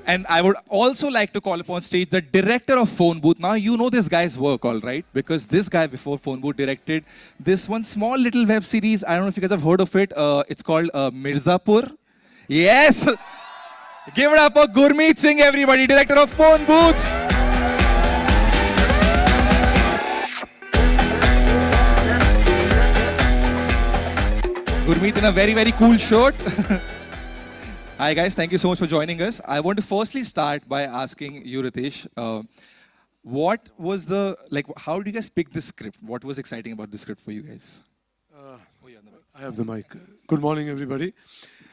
And I would also like to call upon stage the director of Phone Booth. Now, you know this guy's work, all right? Because this guy before Phone Booth directed this one small little web series. I don't know if you guys have heard of it. It's called Mirzapur. Yes! Give it up for Gurmeet Singh, everybody, director of Phone Booth. Gurmeet in a very, very cool shirt. Hi guys, thank you so much for joining us. I want to firstly start by asking you, Ritesh, what was how did you guys pick this script? What was exciting about this script for you guys? I have the mic. Good morning, everybody.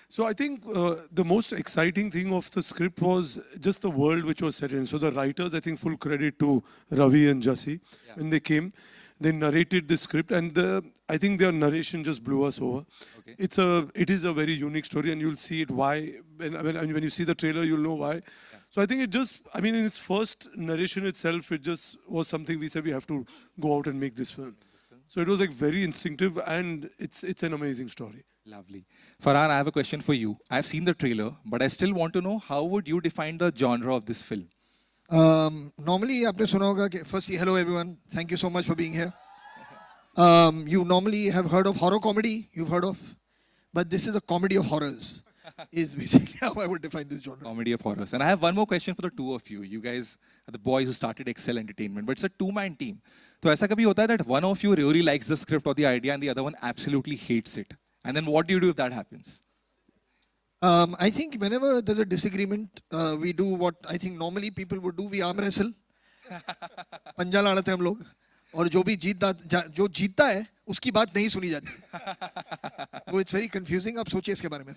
So I think the most exciting thing of the script was just the world which was set in. So the writers, I think full credit to Ravi and Jassi. Yeah. When they came, they narrated the script, and I think their narration just blew us over. Okay. It is a very unique story, and you'll see it why. When you see the trailer, you'll know why. Yeah. So I think it just, in its first narration itself, it just was something we said we have to go out and make this film. So it was like very instinctive, and it's an amazing story. Lovely. Farhan, I have a question for you. I've seen the trailer, but I still want to know how would you define the genre of this film? Normally, आपने सुना होगा कि firstly, hello everyone. Thank you so much for being here. You normally have heard of horror comedy. You've heard of, but this is a comedy of horrors. Is basically how I would define this genre. Comedy of horrors. And I have one more question for the two of you. You guys are the boys who started Excel Entertainment, but it's a two-man team. So ऐसा कभी होता है that one of you really likes the script or the idea and the other one absolutely hates it? And then what do you do if that happens? I think whenever there's a disagreement, we do what I think normally people would do. We arm wrestle. पंजा लड़ते हैं हम लोग. और जो जीतता है उसकी बात नहीं सुनी जाती. So it's very confusing. आप सोचिए इसके बारे में.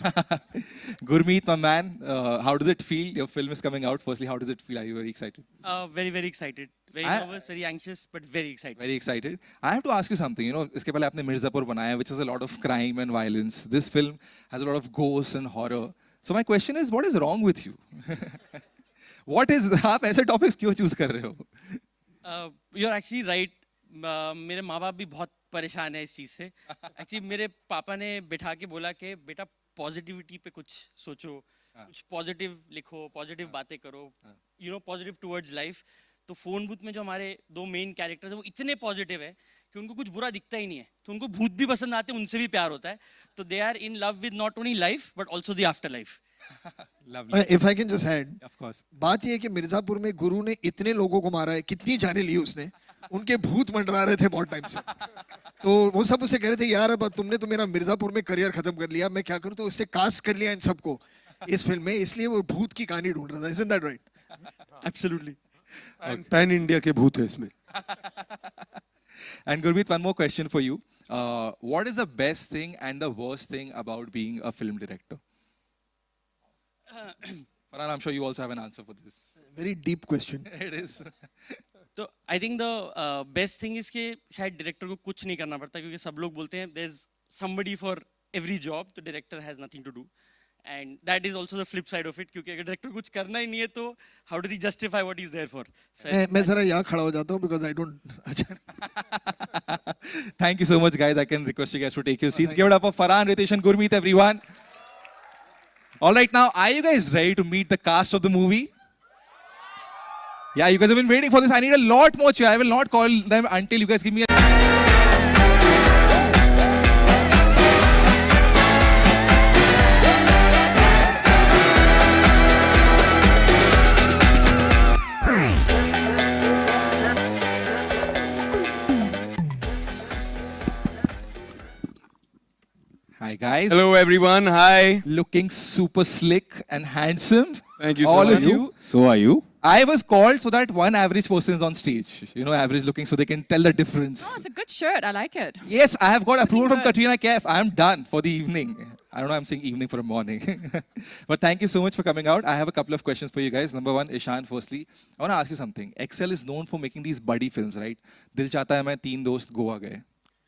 Gurmeet, my man, how does it feel? Your film is coming out. Firstly, how does it feel? Are you very excited? Very, very excited. Very nervous, very anxious, but very excited. Very excited. I have to ask you something. You know, इसके पहले आपने मिर्जापुर बनाया, which has a lot of crime and violence. This film has a lot of ghosts and horror. So my question is, what is wrong with you? What is? आप ऐसे topics क्यों choose कर रहे हो? You're actually right. मेरे माँ बाप भी बहुत परेशान है इस चीज़ से. Actually मेरे पापा ने बिठा के बोला कि बेटा पॉजिटिविटी पे कुछ सोचो, कुछ पॉजिटिव लिखो, पॉजिटिव बातें करो, पॉजिटिव टुवर्ड्स लाइफ. तो फोन बूथ में जो हमारे दो मेन कैरेक्टर्स हैं वो इतने पॉजिटिव है कि उनको कुछ बुरा दिखता ही नहीं है. तो उनको भूत भी पसंद आते हैं, उनसे भी प्यार होता है. तो they are in love with not only life but also the after life. If I can just add, of course. बात ये है कि मिर्जापुर में गुरु ने इतने लोगों को मारा है, कितनी जाने ली उसने, उनके भूत मंडरा रहे थे बहुत टाइम से. तो वो सब उसे कह रहे थे यार अब तुमने तो मेरा मिर्जापुर में करियर खत्म कर लिया, मैं क्या करूं. तो उससे कास्ट कर लिया इन सबको इस फिल्म में, इसलिए वो भूत की कहानी ढूंढ रहा था. Isn't that right? Absolutely. And pan India के भूत है इसमें. And Gurmeet, one more question for you. What is the best thing and the worst thing about being a film director? Farhan, I'm sure you also have an answer for this. Very deep question. It is. तो I think the best thing is कि शायद director को कुछ नहीं करना पड़ता, क्योंकि सब लोग बोलते हैं there is somebody for every job. तो director has nothing to do, and that is also the flip side of it. क्योंकि अगर डायरेक्टर कुछ करना ही नहीं है तो how do he justify what is there for. मैं जरा यहाँ खड़ा हो जाता हूँ because I don't. Thank you so much, guys. I can request you guys to take your seats. Give it up for Farhan, Ritesh, and Gurmeet, everyone. All right, now, are you guys ready to meet the cast of the movie? Yeah, you guys have been waiting for this. I need a lot more cheer. I will not call them until you guys give me a... Hi, guys. Hello, everyone. Hi. Looking super slick and handsome. Thank you. All of you. So are you? I was called so that one average person is on stage. You know, average looking, so they can tell the difference. Oh, it's a good shirt. I like it. Yes, I have got approval from Katrina Kaif. I am done for the evening. I don't know, I'm saying evening for a morning. But thank you so much for coming out. I have a couple of questions for you guys. Number one, Ishan, firstly, I want to ask you something. Excel is known for making these buddy films, right? Dil Chahta Hai, मैं तीन दोस्त गोवा गए.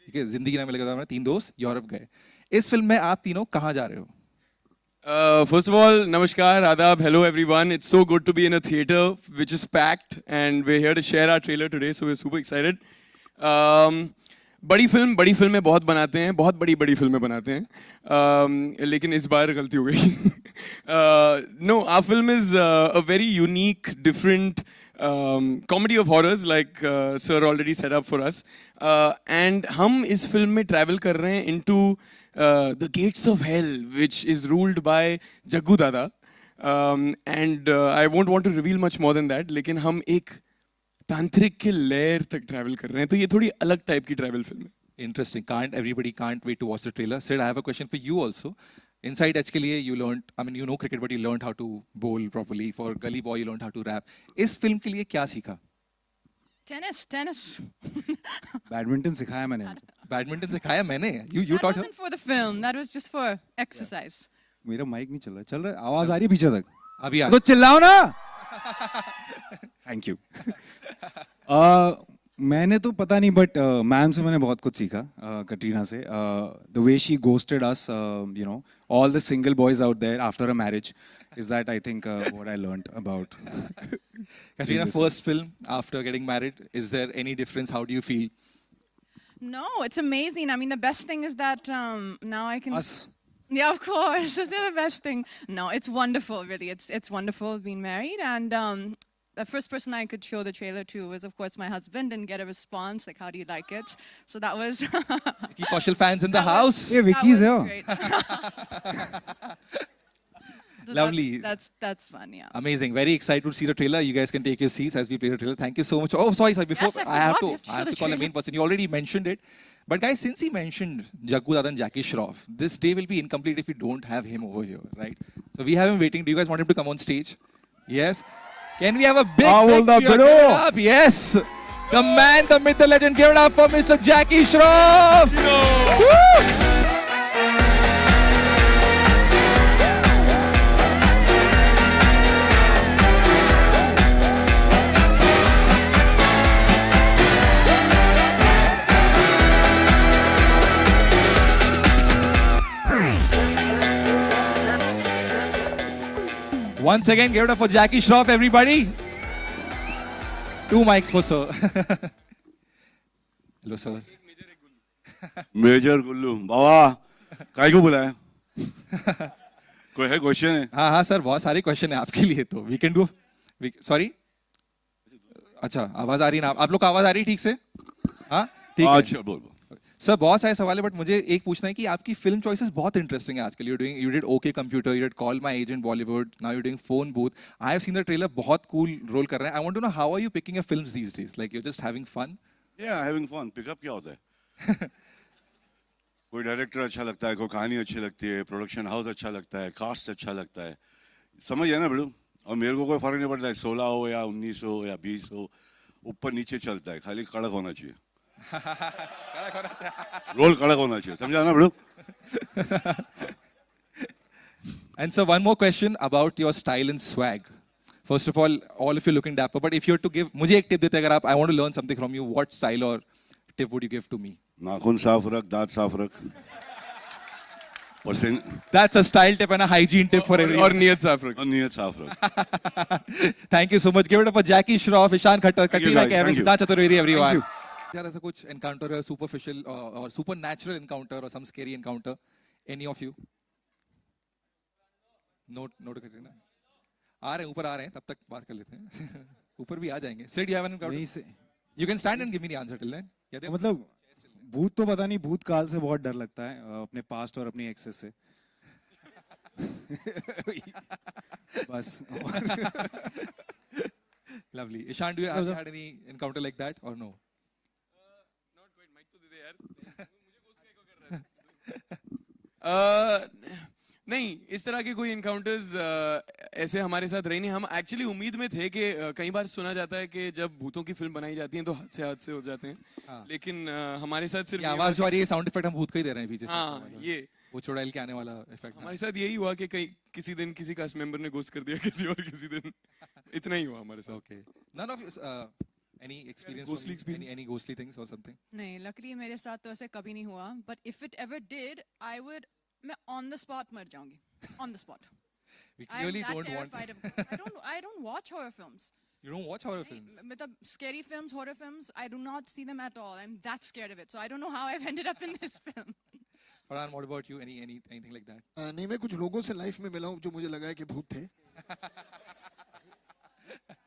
ठीक है, जिंदगी ना मिलेगा, मैं तीन दोस्त यूरोप गए. इस फिल्म में आप तीनों कहाँ जा रहे हो? First of all, namaskar, adab, hello everyone. It's so good to be in a theater which is packed, and we're here to share our trailer today, so we're super excited. बड़ी फिल्में बहुत बनाते हैं, बहुत बड़ी फिल्में बनाते हैं, लेकिन इस बार गलती हो गई. No, our film is a very unique, different comedy of horrors, like sir already set up for us. And हम इस फिल्म में travel कर रहे हैं into the gates of hell, which is ruled by Jaggu दादा. And I won't want to reveal much more than that, लेकिन हम एक तांत्रिक के लेयर तक ट्रैवल कर रहे हैं, तो ये थोड़ी अलग टाइप की ट्रैवल फिल्म है. Interesting. Everybody can't wait to watch the trailer. Sid, I have a question for you also. Inside Edge के लिए you learned, I mean you know cricket but you learned how to bowl properly. For Gully Boy you learned how to rap. इस film के लिए क्या सीखा? Tennis. Badminton सिखाया मैंने. Badminton सिखाया मैंने. You That taught her? wasn't for the film. That was just for exercise. मेरा माइक नहीं चल रहा है. आवाज आ रही है पीछे तक. अभी आ. तो चिल्लाओ ना. Thank you. मैंने तो पता नहीं बट मैम से मैंने बहुत कुछ सीखा, कटरीना से. The way she ghosted us, you know, all the single boys out there after a marriage is that I think what I learned about. Katrina, first film after getting married. Is there any difference? How do you feel? No, it's amazing. I mean, the best thing is that now I can. Us. Yeah, of course. It's the best thing. No, it's wonderful, really. It's wonderful being married. And the first person I could show the trailer to was, of course, my husband and get a response, like, how do you like it? So that was... Vicky Kaushal fans in the house. Hey, Vicky's here. So Lovely. That's fun, yeah. Amazing. Very excited to see the trailer. You guys can take your seats as we play the trailer. Thank you so much. Oh, sorry. Before Yes, I have forgot. to, You have to show I have the to call the trailer. main person. You already mentioned it. But guys, since he mentioned Jaggu Dada and Jackie Shroff, this day will be incomplete if we don't have him over here, right? So we have him waiting. Do you guys want him to come on stage? Yes. Can we have a big, Hold big up, cheer? bro. Give it up. Yes. The man, the myth, the legend. Give it up for Mr. Jackie Shroff. Woo! Once again, give it up for Jackie Shroff, everybody. 2 mics for sir. Hello, sir. Major Gullu Baba काय को बुलाया कोई है question है हाँ हाँ sir, बहुत सारे क्वेश्चन है आपके लिए. तो वी कैन डू. सॉरी, अच्छा आवाज आ रही है ना? आप लोग को आवाज आ रही है ठीक से? हाँ ठीक है. अच्छा बोल सर बहुत सारे सवाल है बट मुझे एक पूछना है कि आपकी फिल्म चॉइसेस बहुत इंटरेस्टिंग है आजकल. You did okay computer, you did call my agent Bollywood, now you doing phone booth. I have seen the trailer. बहुत कूल रोल कर रहे हैं. I want to know how are you picking your films these days? Like you just having fun? या having fun. Pickup क्या होता है कोई director अच्छा लगता है, कोई कहानी अच्छी लगती है, प्रोडक्शन हाउस अच्छा लगता है, कास्ट अच्छा लगता है, समझ है ना बड़ू. और मेरे को कोई फर्क नहीं पड़ता है 16 हो या 19 हो या 20 हो, ऊपर नीचे चलता है, खाली कड़क होना चाहिए. रोल कड़क होना चाहिए, समझा ना बड़ू. And so one more question about your style and swag. First of all of you looking dapper, but if you were to give, मुझे एक टिप देते अगर आप, I want to learn something from you, what style or tip would you give to me? नाखून साफ रख, दांत साफ रख. That's a style tip and a hygiene tip for everyone. और नियत साफ रख. और नियत साफ रख. Thank you so much. Give it up for Jackie Shroff, Ishan Khattar, Thank you, Katrina guys. Kaif, Thank you. Siddharth Chaturvedi, everyone. यार ऐसा कुछ encounter है, superficial or supernatural encounter or some scary encounter? Any of you? Note Katrina. आ रहे हैं, ऊपर आ रहे हैं, तब तक बात कर लेते हैं. ऊपर भी आ जाएंगे. Sid, you have an encounter? नहीं से You can stand and give me the answer till then. Yeah, they- मतलब भूत तो पता नहीं, भूतकाल से बहुत डर लगता है, अपने पास्ट और अपनी एक्सेस से. बस. Lovely. Ishan, do you have you had any encounter like that or no? नहीं, इस तरह के कोई इनकाउंटर्स ऐसे हमारे साथ रहे नहीं. हम एक्चुअली उम्मीद में थे कि कई बार सुना जाता है कि जब भूतों की फिल्म बनाई जाती है तो हादसे हो जाते हैं. हाँ. लेकिन हमारे साथ सिर्फ ये आवाज जो आ रही है, साउंड इफेक्ट हम भूत का ही दे रहे हैं पीछे से. हाँ, ये वो चुड़ैल के आने वाला इफेक्ट. हमारे साथ यही हुआ कि कहीं किसी दिन किसी कास्ट मेंबर ने गोस्ट कर दिया किसी और किसी दिन. इतना ही हुआ हमारे साथ. Okay. None of you, any experience? Ghostly from experience? Any ghostly things or something? नहीं, luckily मेरे साथ तो ऐसे कभी नहीं हुआ. But if it ever did, मैं on the spot मर जाऊंगी. On the spot. We I'm clearly that don't want. terrified of. I don't watch horror films. You don't watch horror films? But the scary films, horror films, I do not see them at all. I'm that scared of it. So I don't know how I've ended up in this film. Farhan, what about you? Anything like that? नहीं, मैं कुछ लोगों से life में मिला हूँ जो मुझे लगा है कि भूत थे,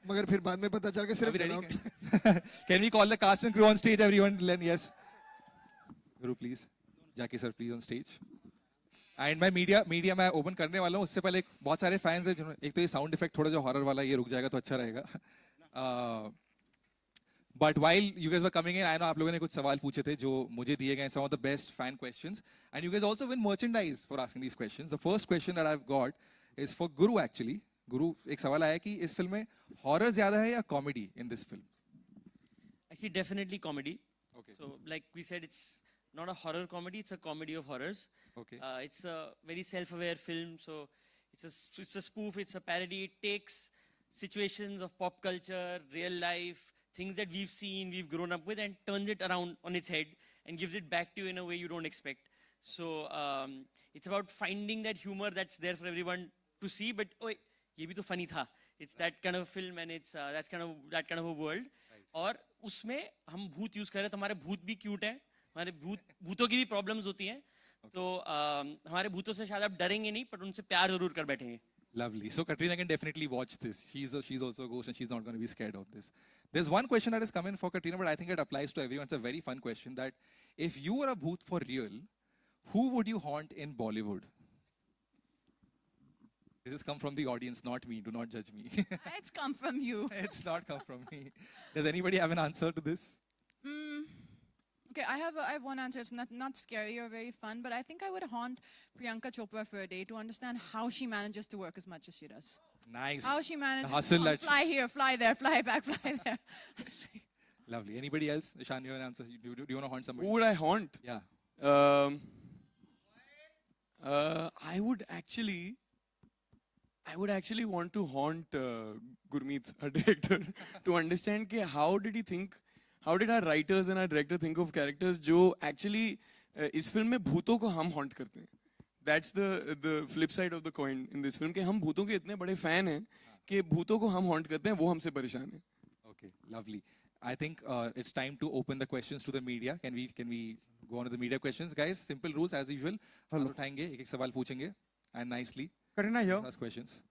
मगर फिर बाद में पता चल गया Are सिर्फ we ready? बनावट। Can we call the cast and crew on stage, everyone? Len, yes. Guru, please. Jackie sir, please on stage. And मैं मीडिया मैं ओपन करने वाला हूँ, उससे पहले बहुत सारे फैंस हैं जिन्होंने, एक तो ये साउंड इफेक्ट थोड़ा जो हॉरर वाला ये रुक जाएगा तो अच्छा रहेगा. But while you guys were coming in, I know आप लोगों ने कुछ सवाल पूछे थे जो मुझे दिए गए, some of the best fan questions, and you guys also win merchandise for asking these questions. The first question that I have got is for Guru actually. Guru, एक सवाल आया कि इस फिल्म में हॉरर ज्यादा है या comedy in this film? Actually, definitely comedy. Okay. So, like we said, it's not a horror comedy; it's a comedy of horrors. Okay. It's a very self-aware film. So, it's a spoof. It's a parody. It takes situations of pop culture, real life, things that we've seen, we've grown up with, and turns it around on its head and gives it back to you in a way you don't expect. So, it's about finding that humor that's there for everyone to see. But oh, ये भी तो funny था. It's that kind of a film, and it's that kind of a world. और उसमें हम भूत use कर रहे हैं, तो हमारे भूत भी क्यूट हैं, हमारे भूतों की भी प्रॉब्लम्स होती हैं. तो हमारे भूतों से शायद आप डरेंगे नहीं, पर उनसे प्यार जरूर कर बैठेंगे. Lovely. So Katrina can definitely watch this. She's also a ghost and she's not going to be scared of this. There's one question that has come in for Katrina, but I think it applies to everyone. It's a very fun question, that if you were a bhoot for real, who would you haunt in Bollywood? This has come from the audience, not me. Do not judge me. It's come from you. It's not come from me. Does anybody have an answer to this? Okay, I have one answer. It's not scary or very fun, but I think I would haunt Priyanka Chopra for a day to understand how she manages to work as much as she does. Nice. How she manages The hustle to that fly here, fly there, fly back, fly there. Lovely. Anybody else? Ishan, you have an answer? Do you want to haunt somebody? Who would I haunt? Yeah. I would actually want to haunt Gurmeet, our director, to understand कि how did our writers and our director think of characters जो actually इस film में भूतों को हम haunt करते हैं. That's the flip side of the coin in this film, कि हम भूतों के इतने बड़े fan हैं कि भूतों को हम haunt करते हैं, वो हमसे परेशान हैं. Okay, lovely. I think it's time to open the questions to the media. Can we go on to the media questions, guys? Simple rules as usual. हम उठाएंगे, एक सवाल पूछेंगे, and nicely Katrina here. ask questions.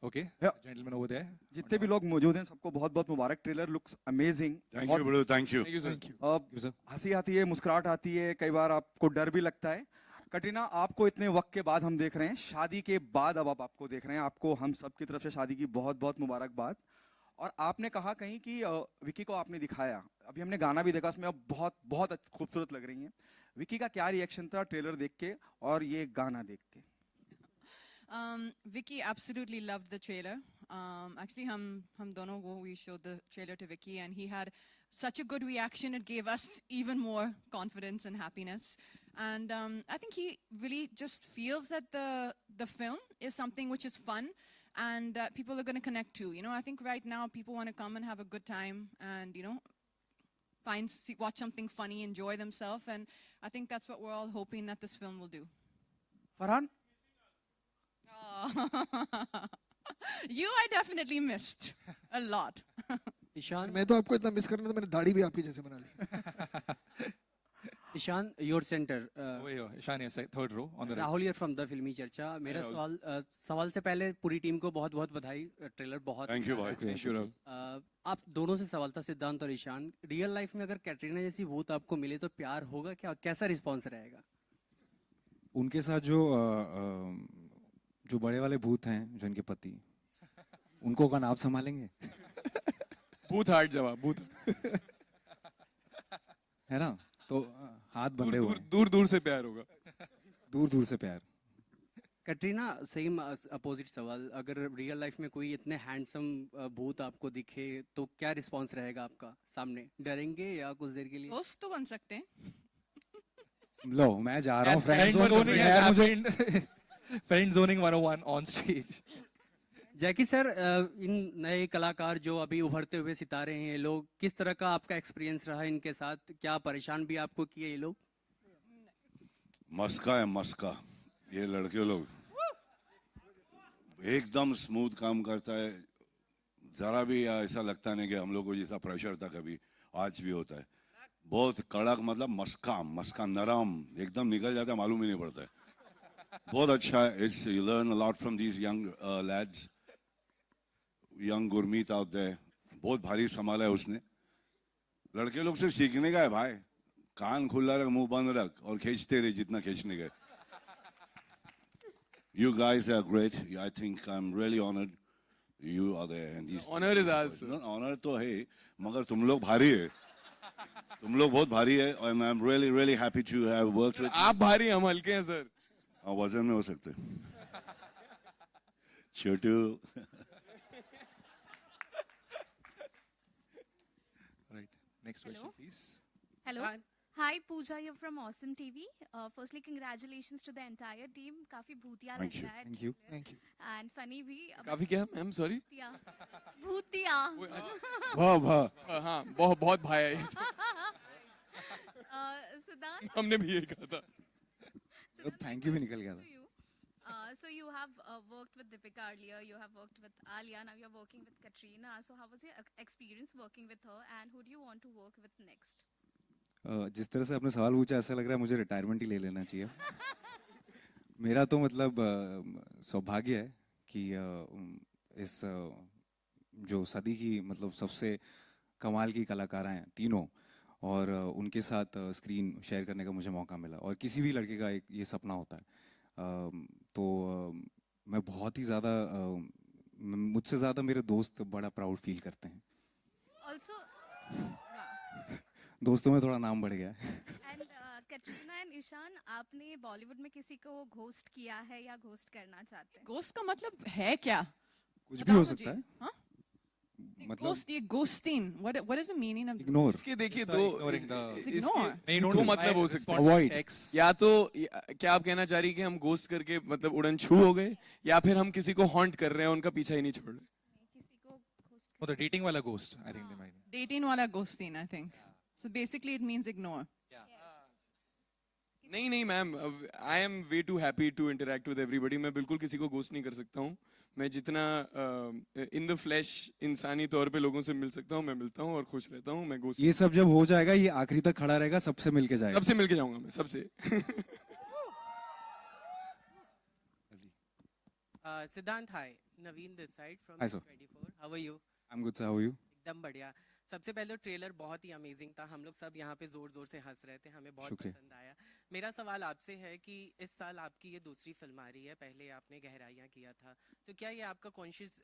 Okay, Yeah. gentlemen over there. जितने भी लोग मौजूद हैं सबको बहुत बहुत मुबारक. Trailer looks amazing. Thank you बड़ू, thank you. Thank you, sir. sir. हंसी आती है, मुस्कुराहट आती है, कई बार आपको डर भी लगता है. कटरीना, आपको इतने वक्त के बाद हम देख रहे हैं, शादी के बाद अब आप आपको देख रहे हैं. आपको हम सब की तरफ से शादी की बहुत बहुत मुबारकबाद. और आपने कहा कहीं कि विकी को आपने दिखाया, अभी हमने गाना भी देखा, उसमें अब बहुत बहुत खूबसूरत लग रही हैं. विकी का क्या रिएक्शन था ट्रेलर देख के और ये गाना देख के? Vicky absolutely loved the trailer. Actually, hum dono we showed the trailer to Vicky, and he had such a good reaction. It gave us even more confidence and happiness. And I think he really just feels that the film is something which is fun and people are going to connect to. You know, I think right now people want to come and have a good time and, you know, watch something funny, enjoy themselves. And I think that's what we're all hoping that this film will do. Farhan, You I definitely missed a lot. Ishan, मैं तो आपको इतना miss कर रहा था, मैंने दाढ़ी भी आपकी जैसे बना ली. Ishan, your center. Over here, Ishan, yes, third row on the right. Rahul here from the फिल्मी चर्चा. मेरा सवाल से पहले पूरी टीम को बहुत बहुत बधाई. ट्रेलर बहुत थैंक यू भाई. Thank you, Rahul. आप दोनों से सवाल था, सिद्धांत और ईशान. रियल लाइफ में अगर कैटरीना जैसी भूत आपको मिले तो प्यार होगा क्या? कैसा रिस्पॉन्स रहेगा? उनके साथ जो बड़े वाले भूत हैं, जो इनके पति, उनको का नाम संभालेंगे? भूत हार्ट जवाब, भूत है ना, तो हाथ बंधे हुए हैं. दूर दूर से प्यार होगा. दूर दूर से प्यार. कैटरीना, सेम अपोजिट सवाल. अगर रियल लाइफ में कोई इतने हैंडसम भूत आपको दिखे तो क्या रिस्पॉन्स रहेगा आपका सामने? डरेंगे या कुछ देर के लिए? दोस्त तो बन सकते हैं. लो, मैं जा रहा हूँ Friend zoning 101 on stage. Jackie sir, इन नए कलाकार जो अभी उभरते हुए सितारे हैं, ये लोग, किस तरह का आपका एक्सपीरियंस रहा इनके साथ? क्या परेशान भी आपको किए ये लोग? मस्का है मस्का, ये लड़के लोग एकदम स्मूथ काम करता है, जरा भी ऐसा लगता नहीं कि हम लोग को जैसा प्रेशर था कभी, आज भी होता है. बहुत कड़क, मतलब मस्का नरम एकदम निकल जाता है, मालूम ही नहीं पड़ता है. बहुत अच्छा है. It's you learn a lot from these young lads, young Gurmeet out there. बहुत भारी संभाला है उसने. लड़के लोग से सीखने का है भाई. कान खुला रख, मुंह बंद रख और खींचते रहे जितना खींचने का. You guys are great. I think I'm really honored. You are there and these. Honor is ours. No, honor तो है, मगर तुम लोग भारी है. तुम लोग बहुत भारी है and I'm really happy to have worked with. आप भारी हम हल्के हैं सर. हाँ, वजन में हो सकते. छोटू. Right. Next question, Hello. please. Hello. Hi. Hi, Pooja. You're from Awesome TV. Firstly, congratulations to the entire team. काफी भूतिया Thank लग you. रहा है. Thank you. Thank you. And funny भी. काफी क्या मैम, सॉरी. भूतिया. भूतिया. वाह हाँ, बहुत भाई है. Siddhant. हमने भी यही कहा था. Siddhant, thank my you भी निकल question गया to था. you. So you have worked with Deepika earlier. You have worked with Alia. Now you're working with Katrina. So how was your experience working with her? And who do you want to work with next? जिस तरह से आपने सवाल पूछा ऐसा लग रहा है मुझे रिटायरमेंट ही ले लेना चाहिए. मेरा तो मतलब सौभाग्य है कि इस जो सदी की मतलब सबसे कमाल की कलाकारें हैं तीनों, और उनके साथ स्क्रीन शेयर करने का मुझे मौका मिला. और किसी भी लड़के का एक ये सपना होता है. तो मैं बहुत ही ज़्यादा, मुझसे ज़्यादा मेरे दोस्त बड़ा प्राउड फील करते हैं. Also, दोस्तों में थोड़ा नाम बढ़ गया है. and Katrina and Ishan, आपने बॉलीवुड में किसी को घोस्ट किया है या घोस्ट करना चाहते हैं? Ghost का मतलब है क्या? कुछ भी हो बताओ सकता मुझे. है. हाँ? मतलब Ghost, ये ghosting. What is the meaning of this? Ignore. इसके देखिए It's दो ignoring the- इसके- Ignore. नहीं, don't दो reply, मतलब हो सकते respond हैं. to Avoid. text. या तो क्या आप कहना चाह रही कि हम घोस्ट करके मतलब उड़न छू हो गए, या फिर हम किसी को हॉन्ट कर रहे हैं, उनका पीछा ही नहीं छोड़ रहे. किसी को ghost Oh, the dating wala ghost. I think they might. Dating वाला ghosting, I think. So basically it means ignore. नहीं ma'am, I am way too happy to interact with everybody. मैं बिल्कुल किसी को घोस्ट नहीं कर सकता हूँ. मैं जितना इन द फ्लैश इंसानी तौर पे लोगों से मिल सकता हूँ मैं मिलता हूँ और खुश रहता हूँ. मैं घोस्ट ये सब जब हो जाएगा ये आखिरी तक खड़ा रहेगा, सबसे मिलके जाएगा. सबसे मिलके जाऊंगा मैं सबसे. Siddhant, hi. Naveen this side from Hi, sir. 24. How are you? I'm good, sir. How are you? एकदम बढ़िया. सबसे पहले ट्रेलर बहुत ही अमेजिंग था. हम लोग सब यहाँ पे जोर जोर से हंस रहे थे. हमें बहुत शुक्रिया. पसंद आया. मेरा सवाल आपसे है कि इस साल आपकी ये दूसरी फिल्म आ रही है. पहले आपने गहराइयाँ किया था. तो क्या ये आपका कॉन्शियस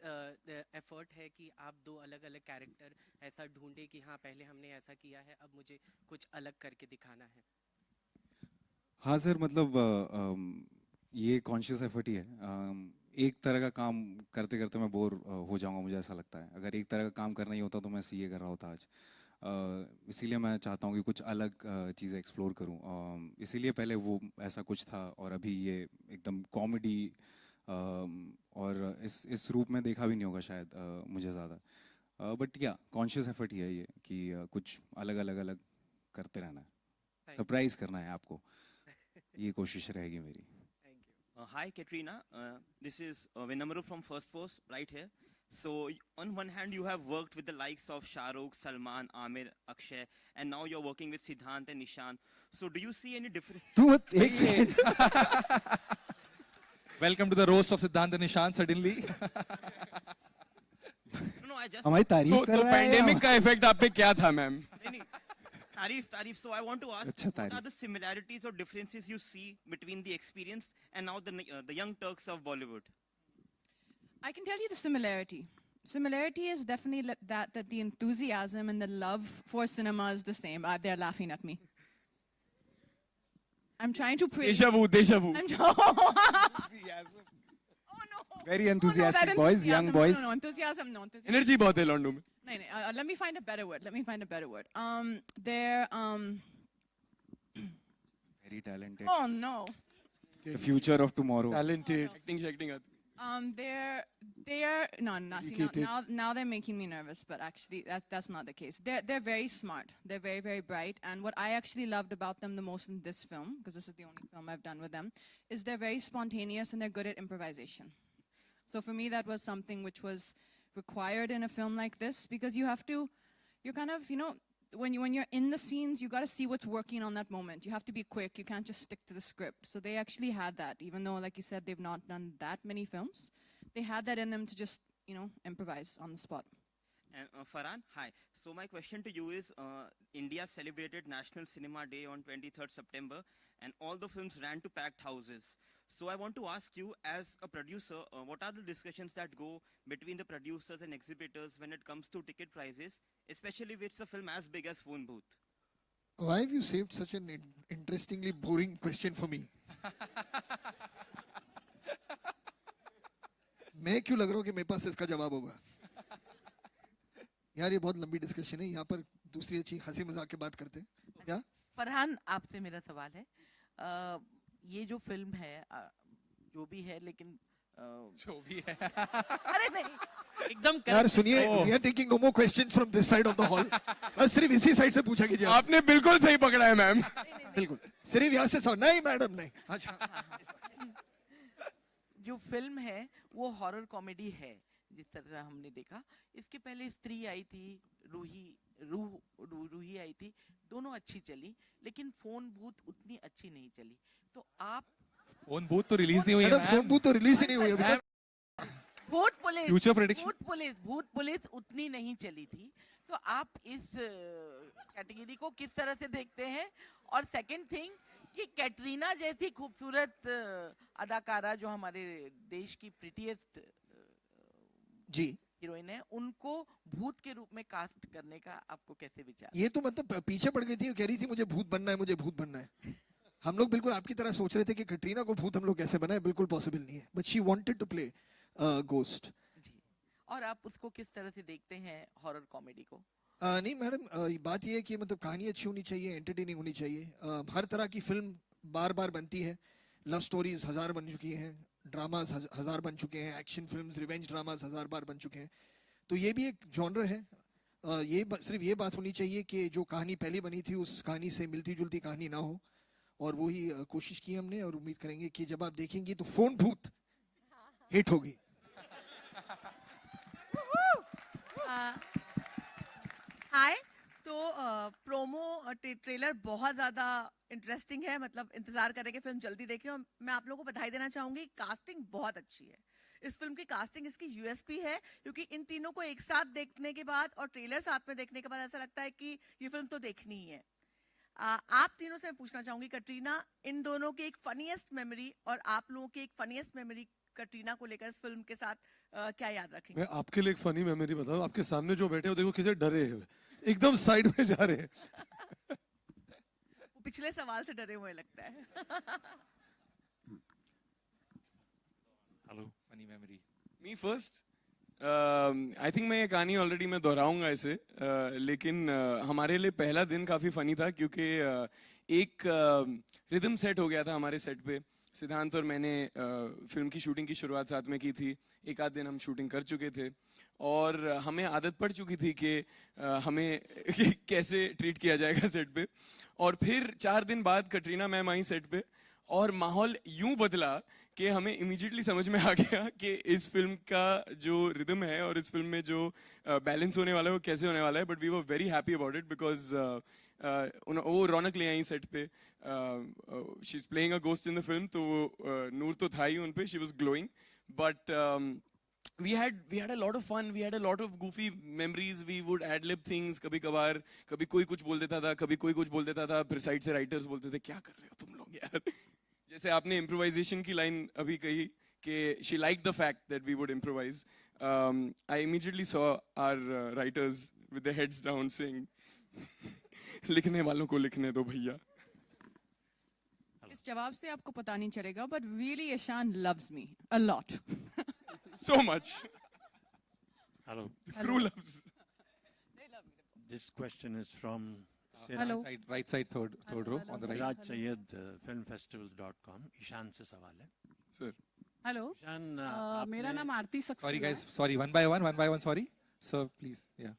एफर्ट है कि आप दो अलग अलग कैरेक्टर ऐसा ढूंढे कि हाँ पहले हमने ऐसा किया है, अब मुझे कुछ अलग करके दिखाना है? हाँ सर, मतलब ये कॉन्शियस एफर्ट ही है. एक तरह का काम करते करते मैं बोर हो जाऊंगा, मुझे ऐसा लगता है. अगर एक तरह का काम करना ही होता तो मैं सीए कर रहा होता आज. इसीलिए मैं चाहता हूँ कि कुछ अलग चीज़ें एक्सप्लोर करूँ. इसीलिए पहले वो ऐसा कुछ था और अभी ये एकदम कॉमेडी, और इस रूप में देखा भी नहीं होगा शायद मुझे ज़्यादा. बट या कॉन्शियस एफर्ट ही है ये कि कुछ अलग अलग अलग करते रहना है, सरप्राइज करना है आपको. ये कोशिश रहेगी मेरी. Hi Katrina, this is Vinamru from First Post right here. So on one hand you have worked with the likes of Shah Rukh, Salman, Amir, Akshay, and now you're working with Siddhant and Ishan. So do you see any difference? तू एक second. Welcome to the roast of Siddhant and Ishan suddenly. No, I just हमारी तारीफ कर तो रहा है. Pandemic का effect आप पे क्या था मैम? नहीं, तारीफ. So I want to ask, अच्छा, what are तारीफ. the similarities or differences you see between the experienced and now the young Turks of Bollywood? I can tell you the similarity. Similarity is definitely that the enthusiasm and the love for cinema is the same. They're laughing at me. I'm trying to praise. Deja vu. I'm Very Oh, no, enthusiastic that boys, young boys. No, enthusiasm, no. Enthusiasm. Energy बहुत है लॉन्डो में. No, no, let me find a better word. They're, Very talented. oh no. The future of tomorrow. Talented. Acting आती. They're no, see, now they're making me nervous, but actually that's not the case. They're very smart. They're very, very bright. And what I actually loved about them the most in this film, because this is the only film I've done with them, is they're very spontaneous and they're good at improvisation. So for me, that was something which was required in a film like this, because you have to, you're kind of, you know, when you're in the scenes, you got to see what's working on that moment. You have to be quick. You can't just stick to the script. So they actually had that, even though, like you said, they've not done that many films. They had that in them to just, you know, improvise on the spot. And Farhan, hi. So my question to you is, India celebrated National Cinema Day on 23rd September, and all the films ran to packed houses. So I want to ask you, as a producer, what are the discussions that go between the producers and exhibitors when it comes to ticket prices, especially if it's a film as big as Phone Booth? Why have you saved such an interestingly boring question for me? मैं क्यों लग रहा हूँ कि मेरे पास इसका जवाब होगा? यार ये बहुत लंबी डिस्कशन है, यहाँ पर दूसरी अच्छी हंसी मजाक की बात करते हैं क्या? फरहान, आपसे मेरा सवाल है, ये जो फिल्म है, जो भी है, लेकिन जो भी है अरे नहीं, एकदम यार सुनिए, we are taking no more questions from this side of the hall. बस सिर्फ इसी साइड से पूछा कीजिए। आपने बिल्कुल सही पकड़ा है मैम। बिल्कुल, सिर्फ यहाँ से सवाल नहीं मैडम नहीं। अच्छा, जो फिल्म है वो हॉरर कॉमेडी है, जिस तरह से हमने देखा। इसके पहले स्त्री आई थी, रूही आई थी, दोनों अच्छी चली, लेकिन फोन बूथ उतनी अच्छी नहीं चली। तो आप फोन बूथ तो रिलीज नहीं हुई है मैडम, फोन बूथ तो रिलीज ही नहीं हुई अभी तक। भूत पुलिस, फ्यूचर प्रेडिक्शन, भूत पुलिस उतनी नहीं चली थी। तो आप इस कैटेगरी को किस तरह से देखते हैं? और सेकंड थिंग कि कैटरीना जैसी खूबसूरत अदाकारा जो हमारे देश की प्रिटीएस्ट जी हीरोइन है, उनको भूत के रूप में कास्ट करने का आपको कैसे विचार? ये तो मतलब पीछे पड़ गई थी, कह रही थी मुझे भूत बनना है, मुझे भूत बनना है। हम लोग बिल्कुल आपकी तरह सोच रहे थे कि कटरीना को भूत हम लोग कैसे बनाए, बिल्कुल पॉसिबल नहीं है, but she wanted to play ghost. और आप उसको किस तरह से देखते हैं हॉरर कॉमेडी को? नहीं मैडम, बात ये है कि मतलब कहानी अच्छी होनी चाहिए, एंटरटेनिंग होनी चाहिए। हर तरह की फिल्म बार बार बनती है, लव स्टोरीज 1000 बन चुकी हैं, ड्रामास 1000 बन चुके हैं, एक्शन फिल्म्स, रिवेंज ड्रामास 1000 बार बन चुके हैं। तो ये भी एक जॉनर है। सिर्फ ये बात होनी चाहिए कि जो कहानी पहले बनी थी उस कहानी से मिलती जुलती कहानी ना हो, और वही कोशिश की हमने, और उम्मीद करेंगे कि जब आप देखेंगी तो फोन भूत हिट होगी। हाय, तो प्रोमो ट्रेलर बहुत ज़्यादा इंटरेस्टिंग है, मतलब इंतजार करें कि फिल्म जल्दी देखें। और मैं आप लोगों को बधाई देना चाहूँगी, कास्टिंग बहुत अच्छी है इस फिल्म की। कास्टिंग इसकी यूएसपी है, क्योंकि इन तीनों को एक साथ देखने के बाद और ट्रेलर साथ में देखने के बाद ऐसा लगता है कि ये फिल्म तो देखनी ही है। आप तीनों से मैं पूछना चाहूँगी, कटरीना, इन दोनों की एक फनीएस्ट मेमोरी और आप लोगों की एक फनीएस्ट मेमोरी कटरीना को लेकर इस फिल्म के साथ क्या याद रखेंगे? मैं आपके लिए एक फनी मेमोरी बताऊं। आपके सामने जो बैठे हो देखो किसे डरे हुए, एकदम साइड में जा रहे हैं। वो पिछले सवाल से डरे हुए लगता है। Hello, funny memory. Me first, I think मैं ये कहानी ऑलरेडी मैं दोहराऊंगा इसे, लेकिन हमारे लिए पहला दिन काफ़ी फ़नी था, क्योंकि एक रिदम सेट हो गया था हमारे सेट पे। सिद्धांत और मैंने फिल्म की शूटिंग की शुरुआत साथ में की थी, एक आध दिन हम शूटिंग कर चुके थे, और हमें आदत पड़ चुकी थी कि हमें कैसे ट्रीट किया जाएगा सेट पे। और फिर 4 दिन बाद कटरीना मैम आई सेट पे, और माहौल यूं बदला कि हमें इमीडिएटली समझ में आ गया कि इस फिल्म का जो रिदम है और इस फिल्म में जो बैलेंस होने वाला है वो कैसे होने वाला है। But we were very happy about it, because वो रौनक ले आई सेट पे। She is playing a ghost in the film, तो नूर तो था ही उन पे, she was glowing. But we had a lot of fun, we had a lot of goofy memories, we would ad-lib things, कभी कभार, कभी कोई कुछ बोल देता था, कभी कोई कुछ बोल देता था, फिर साइड से राइटर्स बोलते थे क्या कर रहे हो तुम लोग यार। जैसे आपने इम्प्रोवाइजेशन की लाइन अभी कही कि she liked the fact that we would improvise, I immediately saw our writers with their heads down saying लिखने वालों को लिखने दो भैया। इस जवाब से आपको पता नहीं चलेगा, but really Ishan loves me a lot. So much. Hello. The crew loves. This question is from Hello. Right side, third row on the right. Raj Sayed, filmfestivals.com. Ishan से सवाल है। Sir. हेलो, ईशान, मेरा नाम आरती Saxena. Sorry guys, sorry, one by one, sorry. Sir, please, yeah.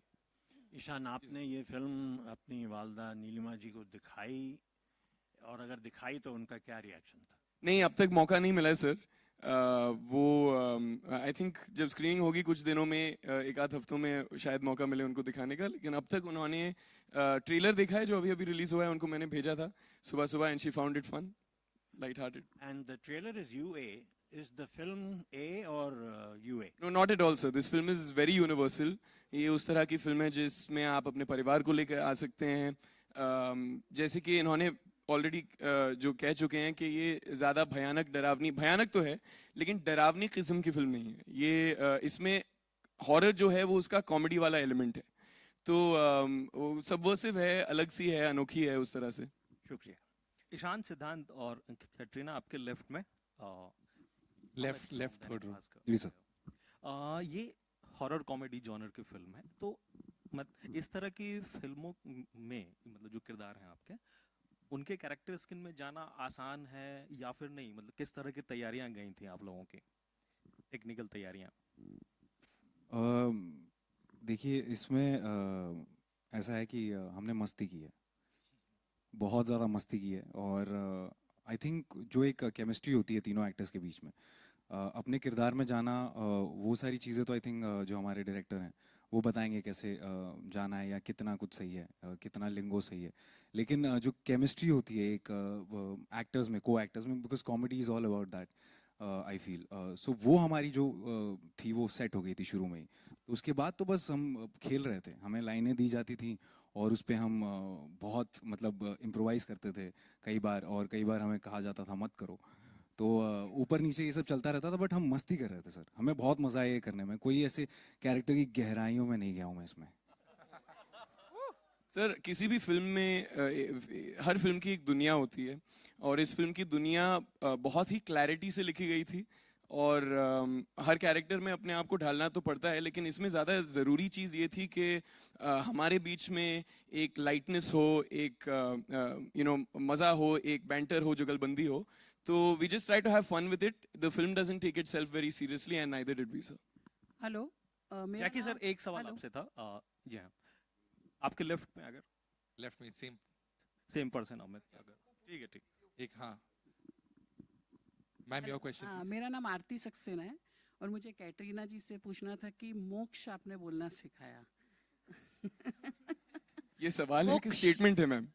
Ishan, आपने ये film अपनी वालदा नीलिमा जी को दिखाई, और अगर दिखाई तो उनका क्या रिएक्शन था? नहीं, अब तक मौका नहीं मिला है सर। वो आई थिंक जब स्क्रीनिंग होगी कुछ दिनों में, एक आध हफ्तों में शायद मौका मिले उनको दिखाने का, लेकिन अब तक उन्होंने ट्रेलर देखा है जो अभी अभी रिलीज हुआ है, उनको मैंने भेजा था सुबह सुबह, and she found it fun, light hearted. And the trailer is UA. Is the film A or UA? No, not at all, sir. This film is very universal. ये उस तरह की फिल्म है जिसमें आप अपने परिवार को लेकर आ सकते हैं. जैसे कि इन्होंने ऑलरेडी जो कह चुके हैं कि ये ज़्यादा भयानक डरावनी, भयानक तो है लेकिन डरावनी किस्म की फिल्म नहीं है ये. इसमें हॉरर जो है वो उसका कॉमेडी वाला एलिमेंट है, तो सबवर्सिव है, अलग सी है, अनोखी है उस तरह से. शुक्रिया. ईशान, सिद्धांत और कैटरीना आपके लेफ्ट में, लेफ्ट थर्ड रो. जी सर. ये हॉरर कॉमेडी जॉनर की फिल्म है, तो इस तरह की फिल्मों में मतलब जो किरदार हैं आपके, उनके कैरेक्टर स्किन में जाना आसान है या फिर नहीं? मतलब किस तरह की तैयारियां गई थी आप लोगों की, टेक्निकल तैयारियां? देखिए इसमें ऐसा है कि हमने मस्ती की है, बहुत ज़्यादा मस्ती की है, और आई थिंक जो एक केमिस्ट्री होती है तीनों एक्टर्स के बीच में, अपने किरदार में जाना, वो सारी चीज़ें तो आई थिंक जो हमारे डायरेक्टर हैं वो बताएंगे कैसे जाना है या कितना कुछ सही है, कितना लिंगो सही है. लेकिन जो केमिस्ट्री होती है एक एक्टर्स में, को एक्टर्स में, because comedy is all about that I feel. So वो हमारी जो थी वो सेट हो गई थी शुरू में ही. तो उसके बाद तो बस हम खेल रहे थे, हमें लाइनें दी जाती थी और उस पर हम बहुत मतलब इम्प्रोवाइज करते थे कई बार, और कई बार हमें कहा जाता था मत करो. तो ऊपर नीचे ये सब चलता रहता था, बट हम मस्ती कर रहे थे सर. हमें बहुत मज़ा आया ये करने में. कोई ऐसे कैरेक्टर की गहराइयों में नहीं गया हूँ मैं इसमें. सर किसी भी फिल्म में हर फिल्म की एक दुनिया होती है, और इस फिल्म की दुनिया बहुत ही क्लैरिटी से लिखी गई थी, और हर कैरेक्टर में अपने आप को ढालना तो पड़ता है, लेकिन इसमें ज़्यादा ज़रूरी चीज़ ये थी कि हमारे बीच में एक लाइटनेस हो, एक मज़ा हो, एक बैंटर हो, जुगलबंदी हो. तो we just try to have fun with it. The film doesn't take itself very seriously and neither did we sir. Hello Jackie sir, एक सवाल आपसे था. जी हाँ, आपके लेफ्ट में, अगर लेफ्ट में सेम पर्सन अमित, अगर ठीक है, ठीक एक. हाँ मैम, योर क्वेश्चन. मेरा नाम आरती सक्सेना है और मुझे कैटरीना जी से पूछना था कि मोक्ष आपने बोलना सिखाया. ये सवाल है कि स्टेटमेंट है मैम?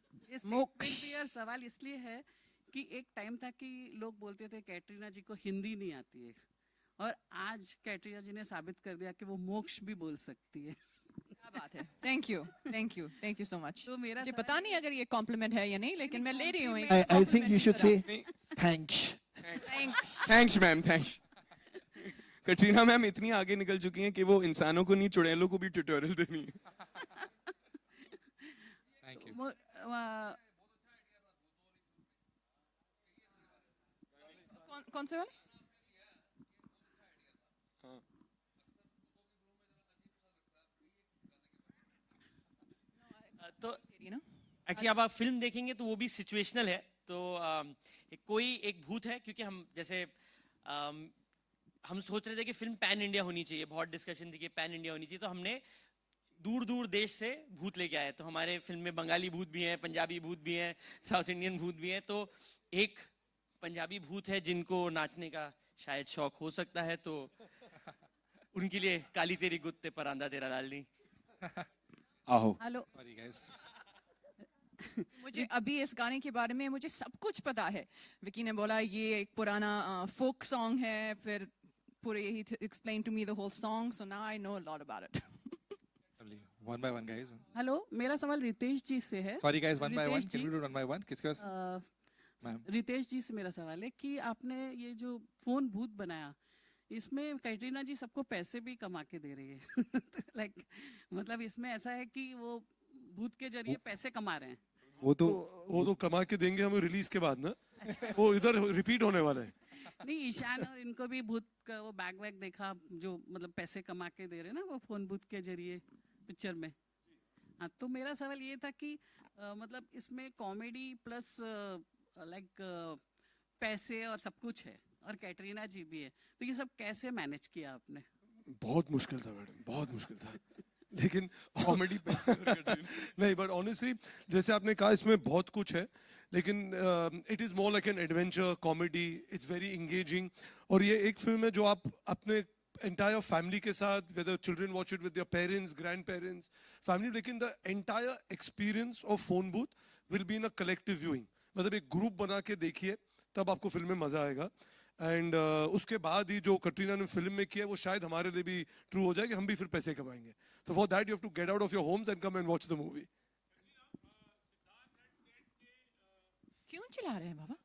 मोक्ष यार सवाल इसलिए है कि एक टाइम था कि लोग बोलते थे कैटरीना जी को हिंदी नहीं आती है, और आज कैटरीना जी ने साबित कर दिया कि वो मोक्ष भी बोल सकती है. क्या बात है. Thank you so much. तो मेरा मुझे पता नहीं अगर ये कॉम्प्लीमेंट है या नहीं, लेकिन मैं ले रही हूँ. I think you should say thanks. Thanks ma'am, thanks. Katrina ma'am इतनी आगे निकल चुकी हैं कि वो इंसानों को नहीं, चुड़ैलों को भी ट्यूटोरियल देनी है. Thank you. कौन से वाले? तो एक्चुअली अब आप फिल्म देखेंगे तो वो भी सिचुएशनल है. तो कोई एक भूत है, क्योंकि हम जैसे हम सोच रहे थे कि फिल्म पैन इंडिया होनी चाहिए, बहुत डिस्कशन थी कि पैन इंडिया होनी चाहिए, तो हमने दूर दूर देश से भूत लेके आए. तो हमारे फिल्म में बंगाली भूत भी हैं, पंजाबी भूत भी हैं, साउथ इंडियन भूत भी हैं. तो एक पंजाबी भूत है जिनको नाचने का शायद शौक हो सकता है, तो उनके लिए काली तेरी गुत्ते पर आंदा तेरा लाल नहीं. आहो. हेलो. Sorry guys. मुझे अभी इस गाने के बारे में मुझे सब कुछ पता है. विकी ने बोला ये एक पुराना फोक सॉन्ग है, फिर पूरे ही explain to me the whole song, so now I know a lot about it. One by one guys. Hello, मेरा सवाल रितेश जी से है. Sorry guys, one by one. Can we do one by one? किसके पास? रितेश जी से मेरा सवाल है कि आपने ये जो फोन भूत बनाया, इसमें कैटरीना जी सबको पैसे भी कमा के दे रही है. लाइक मतलब इसमें ऐसा है कि वो भूत के जरिए पैसे कमा रहे हैं. वो तो कमा के देंगे हमें रिलीज के बाद ना. वो इधर रिपीट होने वाला है. नहीं, ईशान और इनको भी भूत का वो बैग वैग देखा, जो मतलब पैसे कमा के दे रहे ना वो फोन भूत के जरिए पिक्चर में. हाँ, तो मेरा सवाल ये था कि मतलब इसमें कॉमेडी प्लस लाइक पैसे और सब कुछ है, और कैटरीना जी भी है, तो ये सब कैसे मैनेज किया आपने? बहुत मुश्किल था मैडम, बहुत मुश्किल था. लेकिन कॉमेडी नहीं, बट ऑनेस्टली जैसे आपने कहा इसमें बहुत कुछ है, लेकिन it is more like an adventure comedy. It's very engaging. और ये एक फिल्म है जो आप अपने entire family के साथ, whether children watch it with their parents, grandparents, family, लेकिन the entire experience of phone booth will be in a collective viewing. मतलब एक group बना के देखिए, तब आपको फिल्म में मजा आएगा. एंड उसके बाद ही जो कटरीना ने फिल्म में किया है वो शायद हमारे लिए भी ट्रू हो जाए कि हम भी फिर पैसे कमाएंगे. So for that you have to get out of your homes and come and watch the movie. क्यों चिल्ला रहे हैं बाबा?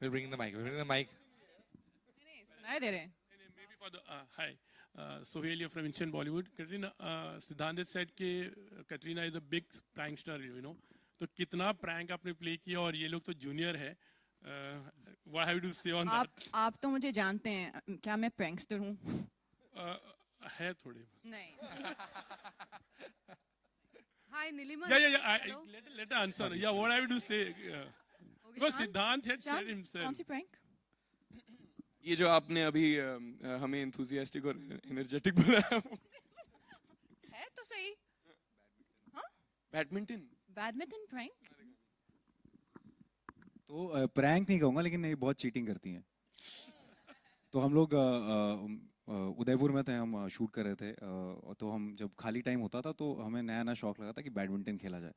We're bringing the mic. We're bringing the mic. नहीं सुनाई दे रहे हैं. Maybe for the hi, Sohail here from Instant Bollywood. Katrina, Siddhant had said कि Katrina is a big prankster, you know. तो कितना prank आपने play किया और ये लोग तो junior है. What have you to say on that? आप तो मुझे जानते हैं. क्या मैं prankster हूँ? है थोड़े. नहीं. Hi, Nilima. Yeah. Let her answer. Yeah, what have you to say? Because Siddhant had said himself. कौन सी prank? ये जो आपने अभी हमें enthusiastic और energetic बुलाया है तो सही. हाँ? Badminton prank? तो प्रैंक नहीं कहूँगा लेकिन ये बहुत चीटिंग करती हैं. तो हम लोग उदयपुर में थे, हम शूट कर रहे थे. तो हम जब खाली टाइम होता था तो हमें नया नया शौक लगा था कि बैडमिंटन खेला जाए.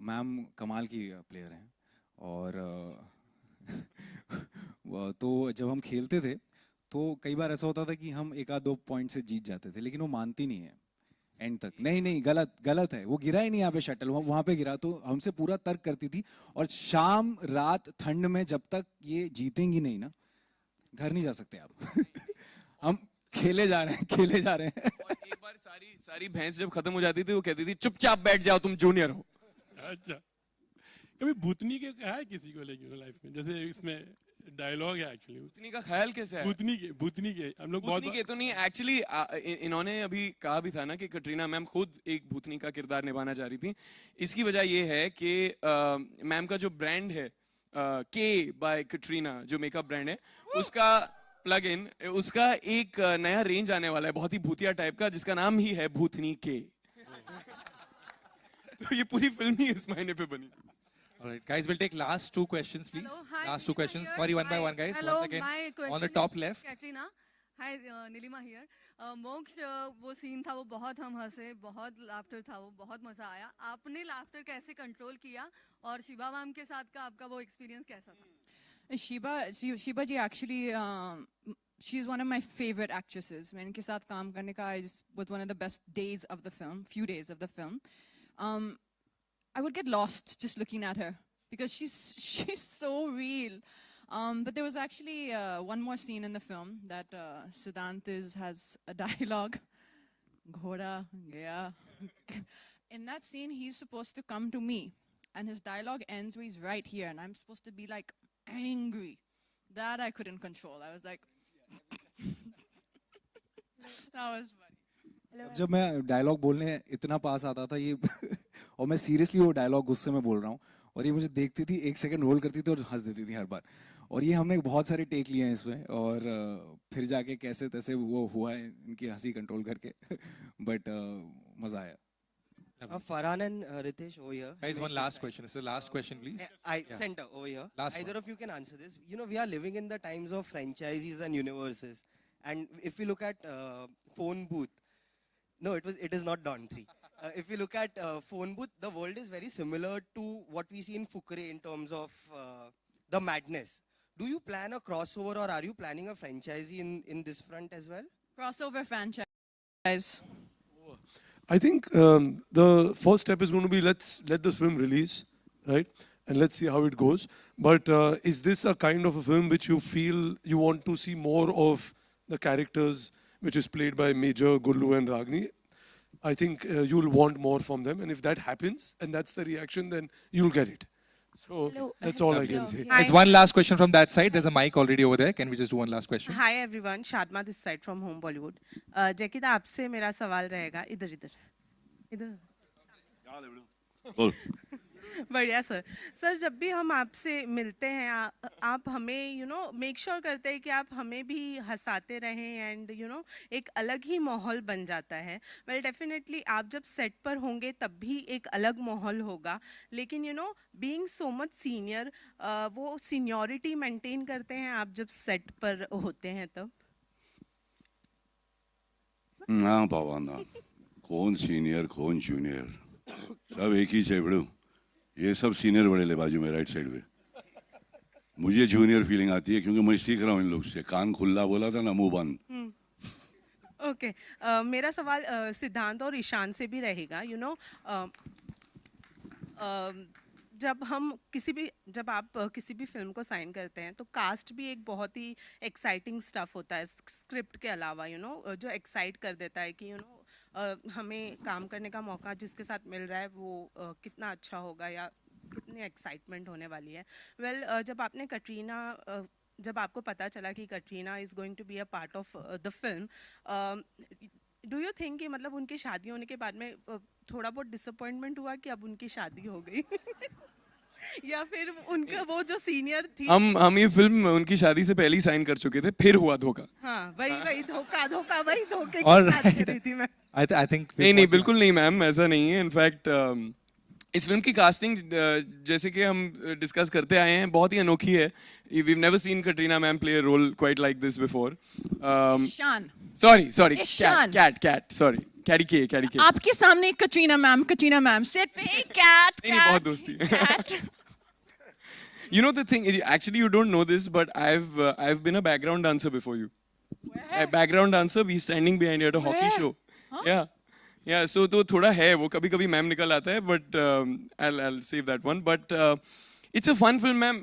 मैम कमाल की प्लेयर हैं और तो जब हम खेलते थे तो कई बार ऐसा होता था कि हम 1-2 पॉइंट से जीत जाते थे, लेकिन वो मानती नहीं है एंड तक. नहीं गलत है, वो गिरा ही नहीं यहाँ पे शटल, वहाँ पे गिरा. तो हमसे पूरा तर्क करती थी और शाम रात ठंड में जब तक ये जीतेंगी नहीं ना, घर नहीं जा सकते आप. हम खेले जा रहे हैं. और एक बार सारी भैंस जब खत्म हो जाती थी वो कहती थी चुपचाप बैठ जाओ, तुम जूनियर हो. अच्छा, कभी भूतनी के कहा है किसी को लेकिन लाइफ में? जैसे इसमें डायलॉग है एक्चुअली. भूतनी का ख्याल कैसे है? भूतनी के हम लोग बहुत के तो नहीं एक्चुअली. इन्होंने अभी कहा भी था ना कि कटरीना मैम खुद एक भूतनी का किरदार निभाना चाह रही थी. इसकी वजह ये है कि मैम का जो ब्रांड है के बाय कटरीना, जो मेकअप ब्रांड है, उसका प्लग इन, उसका एक नया रेंज आने वाला है बहुत ही भूतिया टाइप का, जिसका नाम ही है भूतनी के. तो ये पूरी फिल्म ही इस महीने पे बनी. All right, guys, we'll take last 2 questions, please. Hello, hi, last 2 questions. here. Sorry, one by Hi. one, guys. Hello, Once again, my question on the top is left. Katrina. Hi, Nilima here. मोक्ष वो scene था, वो बहुत हम हंसे, बहुत laughter था, वो बहुत मजा आया. आपने लाफ्टर कैसे कंट्रोल किया और शिबा मैम के साथ का आपका वो एक्सपीरियंस कैसा था? Shiba ji actually, she's one of my favorite actresses. मैं इनके साथ काम करने का was one of the best days of the film, few days of the film. I would get lost just looking at her because she's so real. But there was actually one more scene in the film that Siddhant has a dialogue. Ghoda, yeah. In that scene, he's supposed to come to me, and his dialogue ends where he's right here, and I'm supposed to be like angry. That I couldn't control. I was like, that was funny. जब मैं dialogue बोलने इतना पास आता था ये और मैं seriously वो डायलॉग गुस्से में बोल रहा हूँ और ये मुझे देखती थी, 1 सेकंड होल्ड करती थी और हंस देती थी हर बार. और ये हमने बहुत सारे टेक लिए हैं इसमें और फिर जाके कैसे तैसे वो हुआ है इनकी हंसी कंट्रोल करके. बट मजा आया. Farhan and Ritesh over here. Guys, one last question. This is the last question, please. Center over here. Last Either one. of you can answer this. You know, we are living in the times of franchises and universes. And if we look at Phone Booth, no, it is not Dawn 3. If we look at Phone Booth, the world is very similar to what we see in Fukre in terms of the madness. Do you plan a crossover or are you planning a franchise in this front as well? Crossover franchise. I think the first step is going to be let's let this film release, right? And let's see how it goes. But is this a kind of a film which you feel you want to see more of the characters which is played by Major, Gullu and Ragini? I think you'll want more from them. And if that happens and that's the reaction, then you'll get it. So that's all I can say. There's one last question from that side. There's a mic already over there. Can we just do one last question? Hi everyone, Shadma this side from Home Bollywood. जैकी दा आपसे मेरा सवाल रहेगा इधर. बोल. बढ़िया sir. Sir जब भी हम आपसे मिलते हैं आप हमें मेक श्योर करते हैं कि आप हमें भी हंसाते रहें एंड एक अलग ही माहौल बन जाता है। वेल डेफिनेटली आप जब सेट पर होंगे तब भी एक अलग माहौल होगा, लेकिन बीइंग सो मच सीनियर, वो सीनियरिटी मेंटेन करते हैं आप जब सेट पर होते हैं तब? ना बाबा ना, कौन सीनियर कौन जूनियर, सब एक ही है बड़ू। ये सब सीनियर बड़े ले बाजू में राइट साइड पे। मुझे जूनियर फीलिंग आती है क्योंकि मैं सीख रहा हूँ इन लोग से। कान खुला बोला था ना, मुंह बंद। ओके, मेरा सवाल सिद्धांत और ईशान से भी रहेगा। जब आप किसी भी फिल्म को साइन करते हैं तो कास्ट भी एक बहुत ही एक्साइटिंग स्टफ होता है स्क्रिप्ट के अलावा, जो एक्साइट कर देता है कि हमें काम करने का मौका जिसके साथ मिल रहा है वो कितना अच्छा होगा या कितनी एक्साइटमेंट होने वाली है। वेल, जब आपको पता चला कि Katrina is going to be a part of the film, do you think कि मतलब उनकी शादी होने के बाद में थोड़ा बहुत डिसअपॉइंटमेंट हुआ कि अब उनकी शादी हो गई या फिर उनका वो जो सीनियर थी? हम ये फिल्म उनकी शादी से पहले ही साइन कर चुके थे, फिर हुआ धोखा। हाँ, वही धोखा वही धोखे All की बात right. कर रही थी मैं। I think नहीं बिल्कुल नहीं मैम, ऐसा नहीं है। इनफैक्ट इस फिल्म की कास्टिंग जैसे कि हम डिस्कस करते आए हैं बहुत ही अनोखी है। We've never seen Katrina ma'am play a role quite like this before. Ishan, Sorry, Ishan. cat, sorry, Caddy K. आपके सामने कटरीना मैम सेट पे कैट नहीं बहुत दोस्ती है। You know the thing, actually you don't know this, but I've been a background dancer before you. A background dancer, we standing behind you at a hockey show. Huh? Yeah. So तो थोड़ा है वो, कभी ma'am निकल आता है, but I'll save that one. But it's a fun film, ma'am.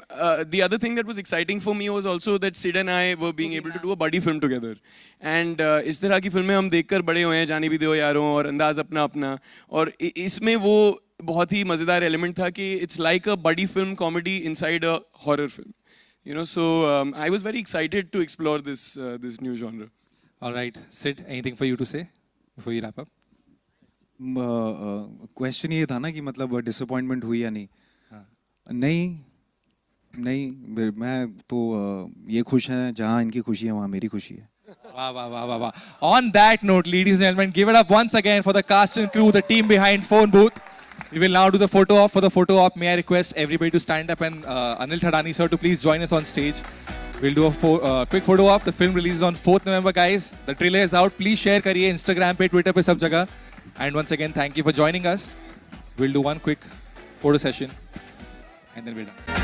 The other thing that was exciting for me was also that Sid and I were being able to do a buddy film together. And इस तरह की फिल्में हम देखकर बड़े हुए हैं, जाने भी दो यारों और अंदाज अपना, और इसमें वो बहुत ही मजेदार एलिमेंट था कि it's like a buddy film comedy inside a horror film. So I was very excited to explore this new genre. All right, Sid, anything for you to say before you wrap up? Question ये था ना कि मतलब disappointment हुई या नहीं? नहीं, मैं तो ये खुश हैं जहाँ इनकी खुशी है वहाँ मेरी खुशी है। Wow. On that note, ladies and gentlemen, give it up once again for the cast and crew, the team behind Phone Booth. We will now do the photo op. For the photo op, may I request everybody to stand up and Anil Thadani sir to please join us on stage. We'll do a quick photo op. The film releases on 4th November, guys. The trailer is out. Please share kariye Instagram pe, Twitter pe, sab jagah. And once again, thank you for joining us. We'll do one quick photo session and then we're done.